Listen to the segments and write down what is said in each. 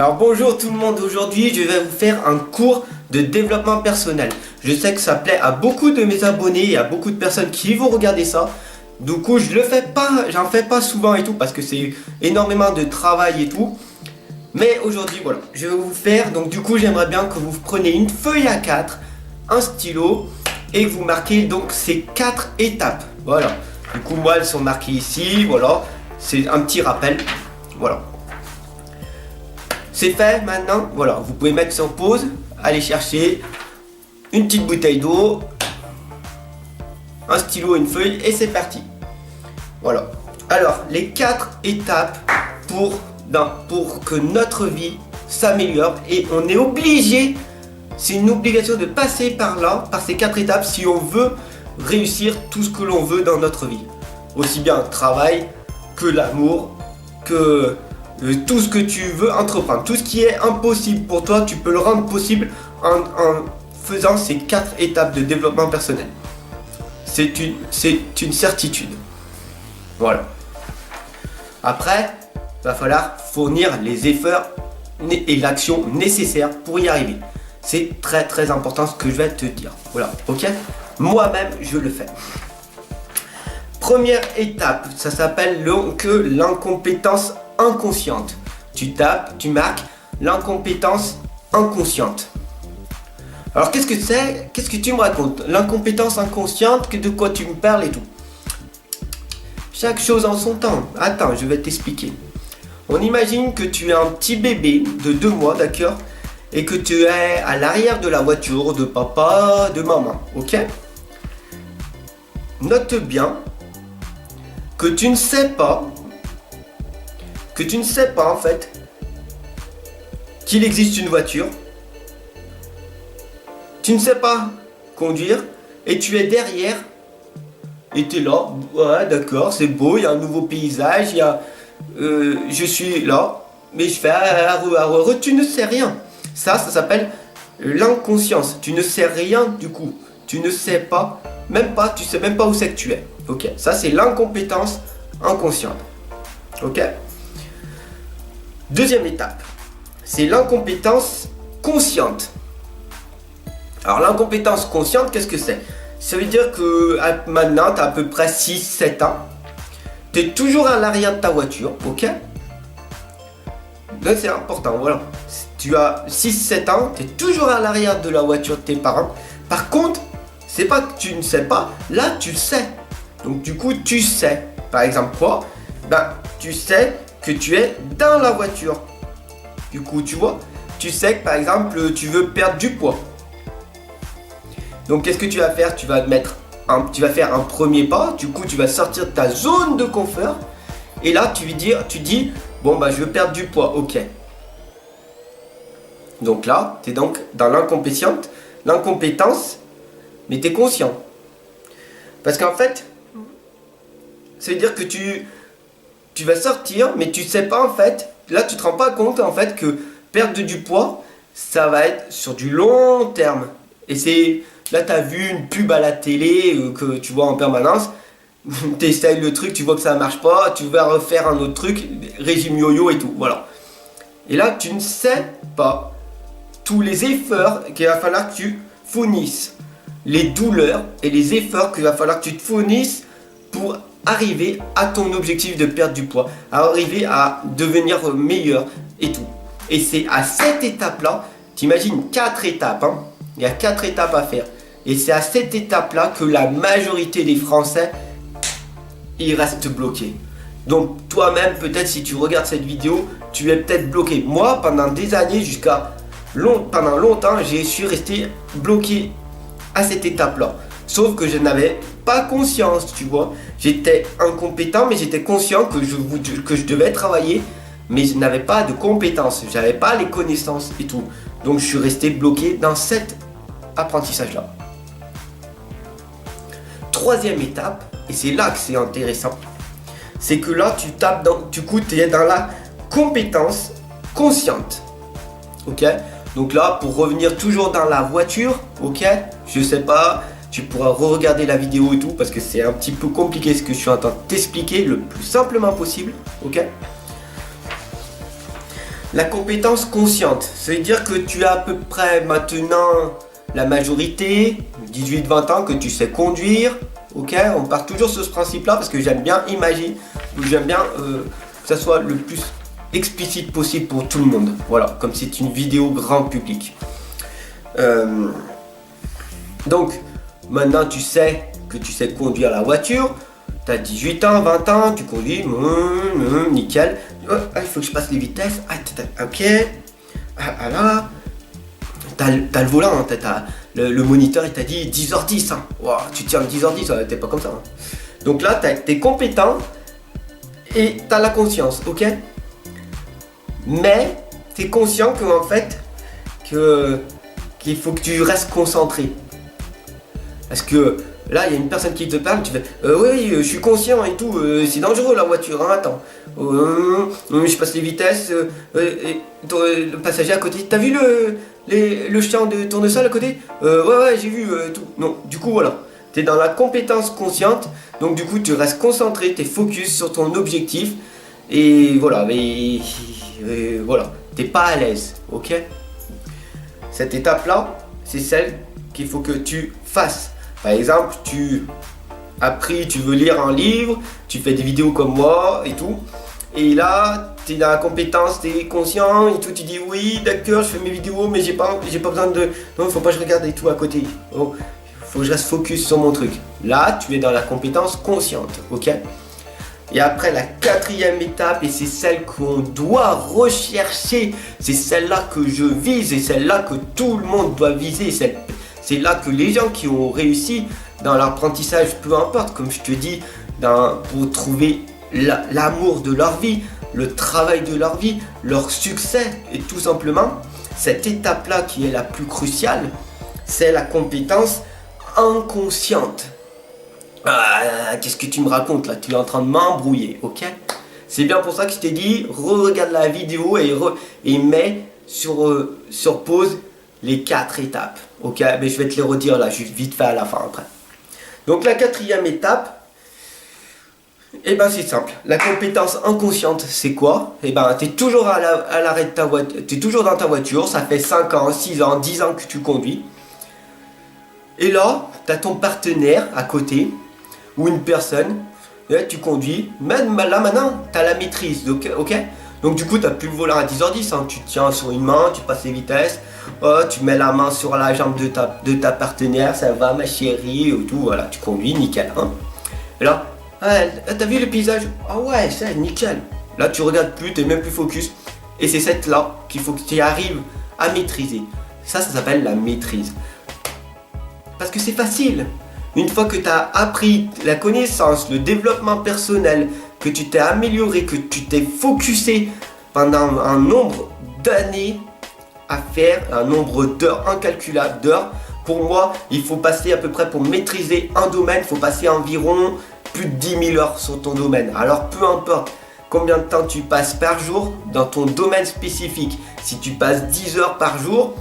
Alors bonjour tout le monde, aujourd'hui je vais vous faire un cours de développement personnel. Je sais que ça plaît à beaucoup de mes abonnés et à beaucoup de personnes qui vont regarder ça. Du coup j'en fais pas souvent et tout parce que c'est énormément de travail et tout. Mais aujourd'hui voilà, je vais vous faire, donc du coup j'aimerais bien que vous preniez une feuille A4, un stylo et que vous marquez donc ces 4 étapes. Voilà, du coup moi elles sont marquées ici, voilà, c'est un petit rappel, voilà. C'est fait maintenant, voilà, vous pouvez mettre sur pause, aller chercher une petite bouteille d'eau, un stylo, une feuille et c'est parti. Voilà. Alors, les 4 étapes pour que notre vie s'améliore et on est obligé, c'est une obligation de passer par là, par ces 4 étapes si on veut réussir tout ce que l'on veut dans notre vie. Aussi bien le travail que l'amour, que tout ce que tu veux entreprendre, tout ce qui est impossible pour toi, tu peux le rendre possible en faisant ces 4 étapes de développement personnel. C'est une certitude. Voilà. Après, il va falloir fournir les efforts et l'action nécessaire pour y arriver. C'est très très important ce que je vais te dire. Voilà, ok? Moi-même, je le fais. Première étape, ça s'appelle l'incompétence inconsciente. Tu tapes, tu marques l'incompétence inconsciente. Alors qu'est-ce que c'est? Qu'est-ce que tu me racontes? L'incompétence inconsciente, de quoi tu me parles et tout? Chaque chose en son temps. Attends, je vais t'expliquer. On imagine que tu es un petit bébé de 2 mois, d'accord? Et que tu es à l'arrière de la voiture de papa, de maman, ok? Note bien que tu ne sais pas en fait qu'il existe une voiture. Tu ne sais pas conduire et tu es derrière et tu es là, ouais d'accord, c'est beau, il y a un nouveau paysage, je suis là, mais je fais tu ne sais rien. Ça s'appelle l'inconscience. Tu ne sais rien du coup. Tu ne sais pas, tu sais même pas où c'est que tu es. Ok, ça c'est l'incompétence inconsciente. Ok. Deuxième étape, c'est l'incompétence consciente. Alors l'incompétence consciente, qu'est-ce que c'est? Ça veut dire que maintenant, tu as à peu près 6-7 ans. Tu es toujours à l'arrière de ta voiture, ok? Donc c'est important, voilà. Tu as 6-7 ans, tu es toujours à l'arrière de la voiture de tes parents. Par contre, c'est pas que tu ne sais pas, là tu le sais. Donc du coup, tu sais. Par exemple quoi? Tu sais que tu es dans la voiture. Du coup, tu vois, tu sais que par exemple, tu veux perdre du poids. Donc, qu'est-ce que tu vas faire? Tu vas faire un premier pas. Du coup, tu vas sortir de ta zone de confort. Et là, tu dis, bon, je veux perdre du poids. Ok. Donc là, tu es donc dans l'incompétence, mais tu es conscient. Parce qu'en fait, ça veut dire que tu vas sortir, mais tu sais pas en fait, là tu te rends pas compte en fait que perdre du poids, ça va être sur du long terme. Et là tu as vu une pub à la télé que tu vois en permanence, tu essayes le truc, tu vois que ça marche pas, tu vas refaire un autre truc, régime yo-yo et tout, voilà. Et là tu ne sais pas tous les efforts qu'il va falloir que tu fournisses, les douleurs et les efforts qu'il va falloir que tu te fournisses pour arriver à ton objectif de perdre du poids, à arriver à devenir meilleur et tout. Et c'est à cette étape-là, t'imagines 4 étapes, hein, il y a 4 étapes à faire. Et c'est à cette étape-là que la majorité des Français, ils restent bloqués. Donc toi-même, peut-être si tu regardes cette vidéo, tu es peut-être bloqué. Moi, pendant des années, pendant longtemps, j'ai su rester bloqué à cette étape-là. Sauf que je n'avais pas conscience, tu vois. J'étais incompétent, mais j'étais conscient que je devais travailler, mais je n'avais pas de compétences, je n'avais pas les connaissances et tout. Donc je suis resté bloqué dans cet apprentissage-là. Troisième étape, et c'est là que c'est intéressant, c'est que là tu es dans la compétence consciente. Ok? Donc là, pour revenir toujours dans la voiture, ok? Je sais pas, tu pourras re-regarder la vidéo et tout parce que c'est un petit peu compliqué ce que je suis en train de t'expliquer le plus simplement possible, ok? La compétence consciente, ça veut dire que tu as à peu près maintenant la majorité, 18-20 ans, que tu sais conduire. Ok, on part toujours sur ce principe-là parce que j'aime bien imaginer, j'aime bien que ça soit le plus explicite possible pour tout le monde. Voilà, comme c'est une vidéo grand public. Donc, maintenant tu sais que tu sais conduire la voiture. Tu as 18 ans, 20 ans, tu conduis, nickel. Oh, il faut que je passe les vitesses. Ok. Là. T'as le volant, hein, le moniteur il t'a dit 10h10. Hein. Wow, tu tiens 10h10, t'es pas comme ça. Hein. Donc là, t'es compétent et t'as la conscience, ok? Mais t'es conscient qu'en fait, qu'il faut que tu restes concentré. Parce que là, il y a une personne qui te parle, tu fais oui, je suis conscient et tout, c'est dangereux la voiture, hein, attends. Je passe les vitesses, le passager à côté, t'as vu le champ de tournesol à côté? Ouais, j'ai vu tout. Non, du coup, voilà, t'es dans la compétence consciente, donc du coup, tu restes concentré, t'es focus sur ton objectif, et voilà, voilà, t'es pas à l'aise, ok? Cette étape-là, c'est celle qu'il faut que tu fasses. Par exemple, tu veux lire un livre, tu fais des vidéos comme moi et tout. Et là, tu es dans la compétence, tu es conscient et tout, tu dis oui, d'accord, je fais mes vidéos, mais j'ai pas besoin de... Non, faut pas que je regarde et tout à côté. Oh, faut que je reste focus sur mon truc. Là, tu es dans la compétence consciente, ok? Et après, la quatrième étape, et c'est celle qu'on doit rechercher, c'est celle-là que je vise et celle-là que tout le monde doit viser, c'est là que les gens qui ont réussi dans l'apprentissage, peu importe, comme je te dis, pour trouver l'amour de leur vie, le travail de leur vie, leur succès, et tout simplement, cette étape-là qui est la plus cruciale, c'est la compétence inconsciente. Ah, qu'est-ce que tu me racontes là? Tu es en train de m'embrouiller, ok? C'est bien pour ça que je t'ai dit, regarde la vidéo et mets sur pause les 4 étapes. Ok, mais je vais te les redire là, juste vite fait à la fin après. Donc la quatrième étape, c'est simple. La compétence inconsciente, c'est quoi? Tu es toujours à l'arrêt de ta voiture, tu es toujours dans ta voiture, ça fait 5 ans, 6 ans, 10 ans que tu conduis. Et là, tu as ton partenaire à côté, ou une personne, là, tu conduis, même là maintenant, tu as la maîtrise, ok? Donc du coup, tu n'as plus le volant à 10h10, hein. Tu tiens sur une main, tu passes les vitesses, tu mets la main sur la jambe de ta partenaire, ça va ma chérie, et tout, voilà, tu conduis, nickel. Hein. Et là, t'as vu le paysage? Ah ouais, c'est nickel. Là, tu regardes plus, tu n'es même plus focus. Et c'est cette là qu'il faut que tu arrives à maîtriser. Ça s'appelle la maîtrise. Parce que c'est facile. Une fois que tu as appris la connaissance, le développement personnel, que tu t'es amélioré, que tu t'es focusé pendant un nombre d'années à faire, un nombre d'heures incalculable d'heures. Pour moi, il faut passer à peu près, pour maîtriser un domaine, il faut passer environ plus de 10 000 heures sur ton domaine. Alors peu importe combien de temps tu passes par jour dans ton domaine spécifique, si tu passes 10 heures par jour,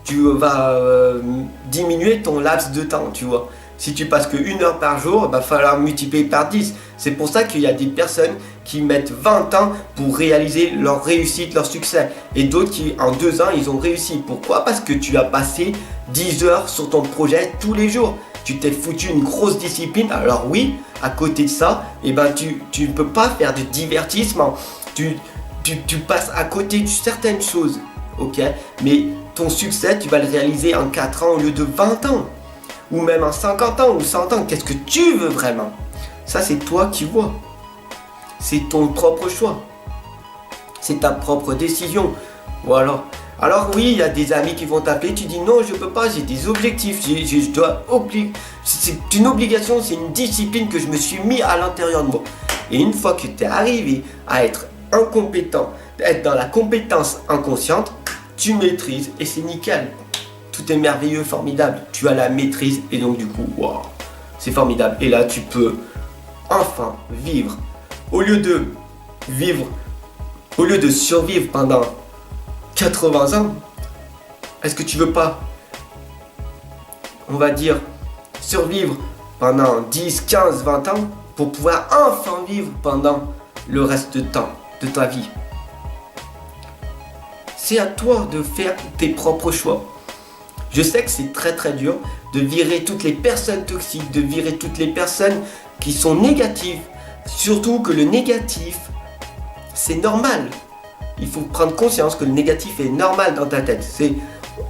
tu vas diminuer ton laps de temps, tu vois. Si tu passes que 1 heure par jour, il va falloir multiplier par 10. C'est pour ça qu'il y a des personnes qui mettent 20 ans pour réaliser leur réussite, leur succès. Et d'autres qui, en 2 ans, ils ont réussi. Pourquoi? Parce que tu as passé 10 heures sur ton projet tous les jours. Tu t'es foutu une grosse discipline. Alors oui, à côté de ça, tu ne peux pas faire de divertissement. Tu passes à côté de certaines choses. Ok? Mais ton succès, tu vas le réaliser en 4 ans au lieu de 20 ans. Ou même en 50 ans ou 100 ans, qu'est-ce que tu veux vraiment? Ça, c'est toi qui vois. C'est ton propre choix. C'est ta propre décision. Voilà. Alors oui, il y a des amis qui vont t'appeler, tu dis non, je peux pas, j'ai des objectifs, je dois obliger. C'est une obligation, c'est une discipline que je me suis mis à l'intérieur de moi. Et une fois que tu es arrivé à être incompétent, être dans la compétence inconsciente, tu maîtrises et c'est nickel. Tout est merveilleux, formidable, tu as la maîtrise et donc du coup, waouh, c'est formidable. Et là, tu peux enfin vivre. Au lieu de survivre pendant 80 ans, est-ce que tu veux pas, on va dire, survivre pendant 10, 15, 20 ans pour pouvoir enfin vivre pendant le reste de temps de ta vie? c'est à toi de faire tes propres choix. Je sais que c'est très très dur de virer toutes les personnes toxiques, de virer toutes les personnes qui sont négatives. Surtout que le négatif, c'est normal. Il faut prendre conscience que le négatif est normal dans ta tête.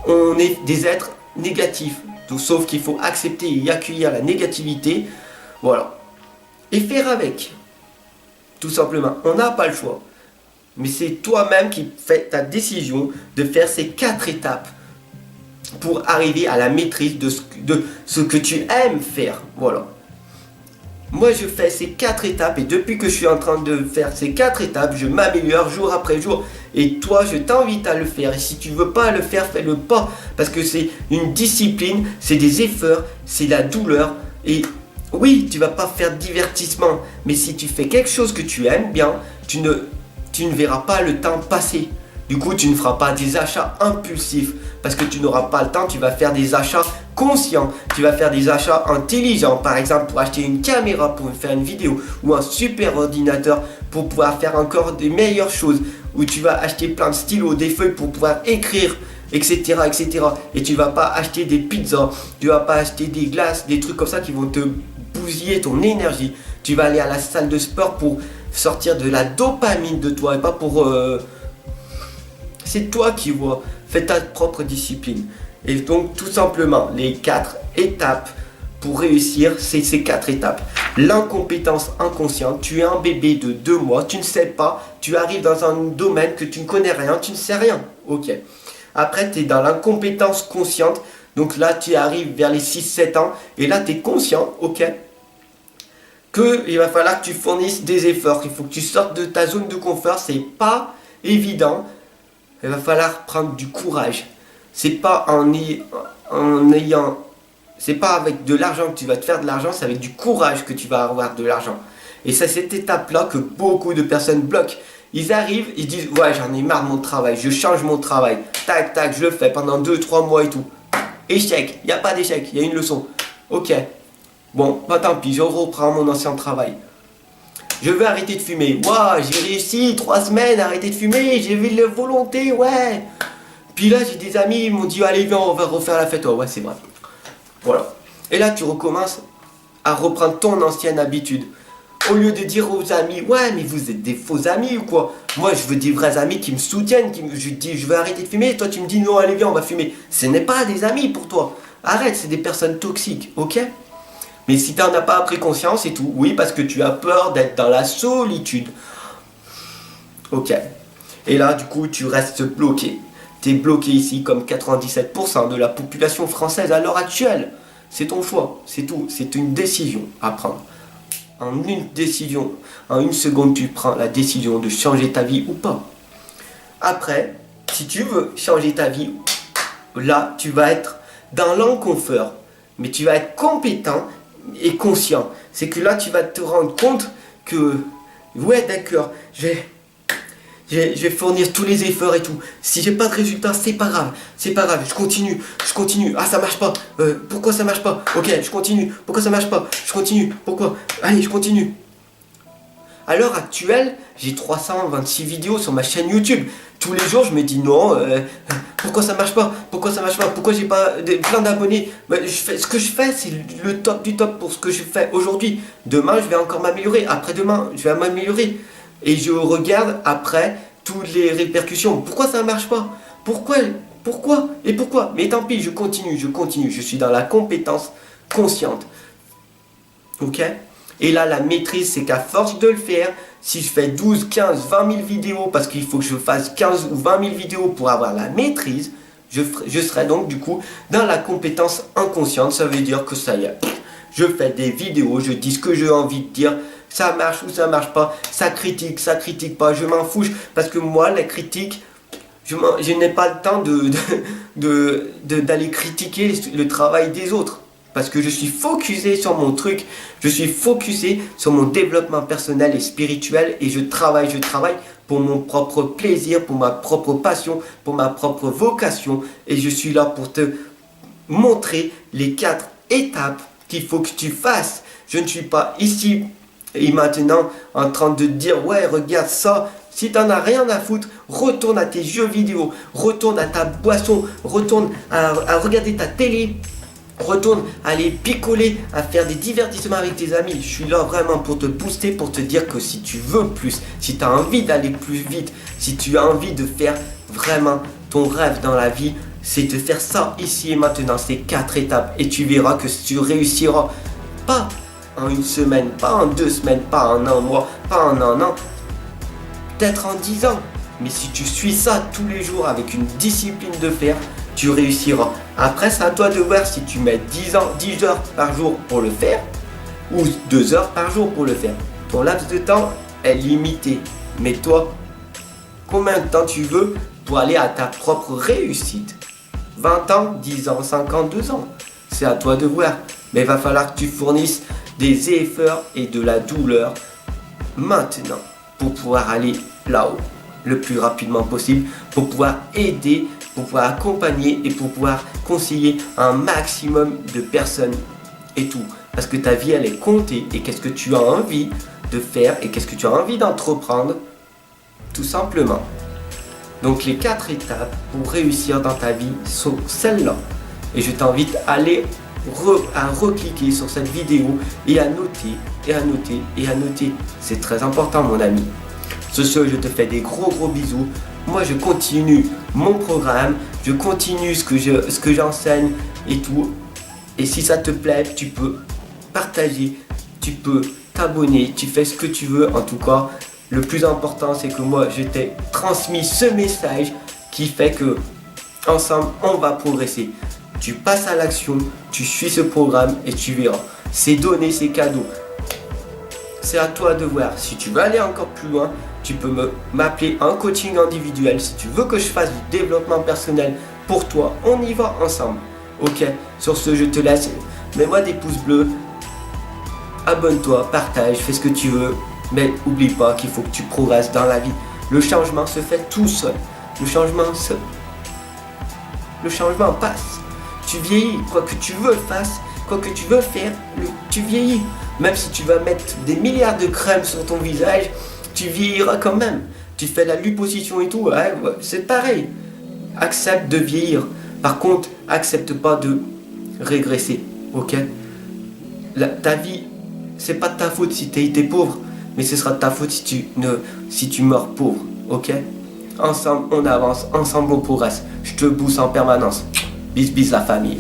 On est des êtres négatifs. Donc, sauf qu'il faut accepter et accueillir la négativité. Voilà. Et faire avec. Tout simplement. On n'a pas le choix. Mais c'est toi-même qui fais ta décision de faire ces 4 étapes pour arriver à la maîtrise de ce que tu aimes faire. Voilà. Moi, je fais ces 4 étapes et depuis que je suis en train de faire ces 4 étapes, je m'améliore jour après jour. Et toi, je t'invite à le faire. Et si tu veux pas le faire, fais-le pas. Parce que c'est une discipline, c'est des efforts, c'est la douleur. Et oui, tu vas pas faire de divertissement. Mais si tu fais quelque chose que tu aimes bien, tu ne verras pas le temps passer. Du coup, tu ne feras pas des achats impulsifs parce que tu n'auras pas le temps, tu vas faire des achats conscients, tu vas faire des achats intelligents, par exemple pour acheter une caméra pour faire une vidéo ou un super ordinateur pour pouvoir faire encore des meilleures choses, ou tu vas acheter plein de stylos, des feuilles pour pouvoir écrire, etc., etc. Et tu vas pas acheter des pizzas, tu vas pas acheter des glaces, des trucs comme ça qui vont te bousiller ton énergie. Tu vas aller à la salle de sport pour sortir de la dopamine de toi et pas pour... C'est toi qui vois. Fais ta propre discipline. Et donc tout simplement, les 4 étapes pour réussir, c'est ces 4 étapes. L'incompétence inconsciente, tu es un bébé de 2 mois, tu ne sais pas, tu arrives dans un domaine que tu ne connais rien, tu ne sais rien. Ok. Après, tu es dans l'incompétence consciente, donc là tu arrives vers les 6-7 ans, et là tu es conscient, ok, qu'il va falloir que tu fournisses des efforts, il faut que tu sortes de ta zone de confort, c'est pas évident. Il va falloir prendre du courage. C'est pas c'est pas avec de l'argent que tu vas te faire de l'argent, c'est avec du courage que tu vas avoir de l'argent. Et c'est cette étape-là que beaucoup de personnes bloquent. Ils arrivent, ils disent ouais, j'en ai marre de mon travail, je change mon travail. Tac, tac, je le fais pendant 2-3 mois et tout. Échec, il n'y a pas d'échec, il y a une leçon. Ok, bon, bah tant pis, je reprends mon ancien travail. Je veux arrêter de fumer. Waouh, j'ai réussi 3 semaines à arrêter de fumer. J'ai vu la volonté, ouais. Puis là, j'ai des amis, ils m'ont dit, allez, viens, on va refaire la fête. Oh, ouais, c'est vrai. Voilà. Et là, tu recommences à reprendre ton ancienne habitude. Au lieu de dire aux amis, ouais, mais vous êtes des faux amis ou quoi? Moi, je veux des vrais amis qui me soutiennent, je dis, je veux arrêter de fumer. Et toi, tu me dis, non, allez, viens, on va fumer. Ce n'est pas des amis pour toi. Arrête, c'est des personnes toxiques, ok? Mais si tu n'en as pas pris conscience et tout, oui, parce que tu as peur d'être dans la solitude. Ok. Et là, du coup, tu restes bloqué. Tu es bloqué ici comme 97% de la population française à l'heure actuelle. C'est ton choix, c'est tout. C'est une décision à prendre. En une décision, en une seconde, tu prends la décision de changer ta vie ou pas. Après, si tu veux changer ta vie, là, tu vas être dans l'inconfort. Mais tu vas être compétent et conscient. C'est que là tu vas te rendre compte que ouais d'accord, je vais fournir tous les efforts et tout. Si j'ai pas de résultat, c'est pas grave, je continue. Ah ça marche pas, pourquoi ça marche pas? Ok, je continue, pourquoi ça marche pas? Je continue, pourquoi? Allez, je continue. À l'heure actuelle, j'ai 326 vidéos sur ma chaîne YouTube. Tous les jours, je me dis non, pourquoi ça marche pas? Pourquoi j'ai pas plein d'abonnés? Ce que je fais, c'est le top du top pour ce que je fais aujourd'hui. Demain, je vais encore m'améliorer. Après-demain, je vais m'améliorer. Et je regarde après toutes les répercussions. Pourquoi ça marche pas? Pourquoi? Mais tant pis, je continue. Je suis dans la compétence consciente. Ok? Et là, la maîtrise, c'est qu'à force de le faire, si je fais 12, 15, 20 000 vidéos, parce qu'il faut que je fasse 15 ou 20 000 vidéos pour avoir la maîtrise, je serai donc du coup dans la compétence inconsciente. Ça veut dire que ça y est, je fais des vidéos, je dis ce que j'ai envie de dire, ça marche ou ça marche pas, ça critique pas, je m'en fous. Parce que moi, la critique, je n'ai pas le temps d'aller critiquer le travail des autres. Parce que je suis focusé sur mon truc, je suis focusé sur mon développement personnel et spirituel et je travaille pour mon propre plaisir, pour ma propre passion, pour ma propre vocation. Et je suis là pour te montrer les 4 étapes qu'il faut que tu fasses. Je ne suis pas ici et maintenant en train de dire ouais regarde ça, Si t'en as rien à foutre, retourne à tes jeux vidéo, retourne à ta boisson, retourne à regarder ta télé, retourne à aller picoler, à faire des divertissements avec tes amis. Je suis là vraiment pour te booster, pour te dire que si tu veux plus, si tu as envie d'aller plus vite, si tu as envie de faire vraiment ton rêve dans la vie, c'est de faire ça ici et maintenant, ces 4 étapes. Et tu verras que tu réussiras pas en une semaine, pas en 2 semaines, pas en un mois, pas en un an, peut-être en 10 ans. Mais si tu suis ça tous les jours avec une discipline de faire, tu réussiras. Après, c'est à toi de voir si tu mets 10 heures par jour pour le faire ou 2 heures par jour pour le faire. Ton laps de temps est limité. Mais toi, combien de temps tu veux pour aller à ta propre réussite? 20 ans, 10 ans, 5 ans, 2 ans. C'est à toi de voir. Mais il va falloir que tu fournisses des efforts et de la douleur maintenant pour pouvoir aller là-haut le plus rapidement possible, pour pouvoir aider, pour pouvoir accompagner et pour pouvoir conseiller un maximum de personnes et tout. Parce que ta vie, elle est comptée et qu'est-ce que tu as envie de faire et qu'est-ce que tu as envie d'entreprendre, tout simplement. Donc les 4 étapes pour réussir dans ta vie sont celles-là. Et je t'invite à aller à recliquer sur cette vidéo et à noter, et à noter, et à noter. C'est très important, mon ami. Sur ce, je te fais des gros bisous. Moi, je continue mon programme, je continue ce que j'enseigne et tout. Et si ça te plaît, tu peux partager, tu peux t'abonner, tu fais ce que tu veux. En tout cas, le plus important, c'est que moi, je t'ai transmis ce message qui fait que ensemble, on va progresser. Tu passes à l'action, tu suis ce programme et tu verras. C'est donné, c'est cadeau. C'est à toi de voir. Si tu veux aller encore plus loin, tu peux m'appeler en coaching individuel. Si tu veux que je fasse du développement personnel pour toi, on y va ensemble. Ok, sur ce, je te laisse. Mets-moi des pouces bleus. Abonne-toi, partage, fais ce que tu veux. Mais oublie pas qu'il faut que tu progresses dans la vie. Le changement se fait tout seul. Le changement passe. Tu vieillis, quoi que tu veux fasses, quoi que tu veux faire, tu vieillis. Même si tu vas mettre des milliards de crèmes sur ton visage, tu vieilliras quand même. Tu fais la liposuction et tout, ouais, c'est pareil. Accepte de vieillir. Par contre, accepte pas de régresser, ok? Ta vie, c'est pas de ta faute si tu as été pauvre, mais ce sera de ta faute si tu meurs pauvre, ok? Ensemble, on avance, ensemble, on progresse. Je te booste en permanence. Bis la famille.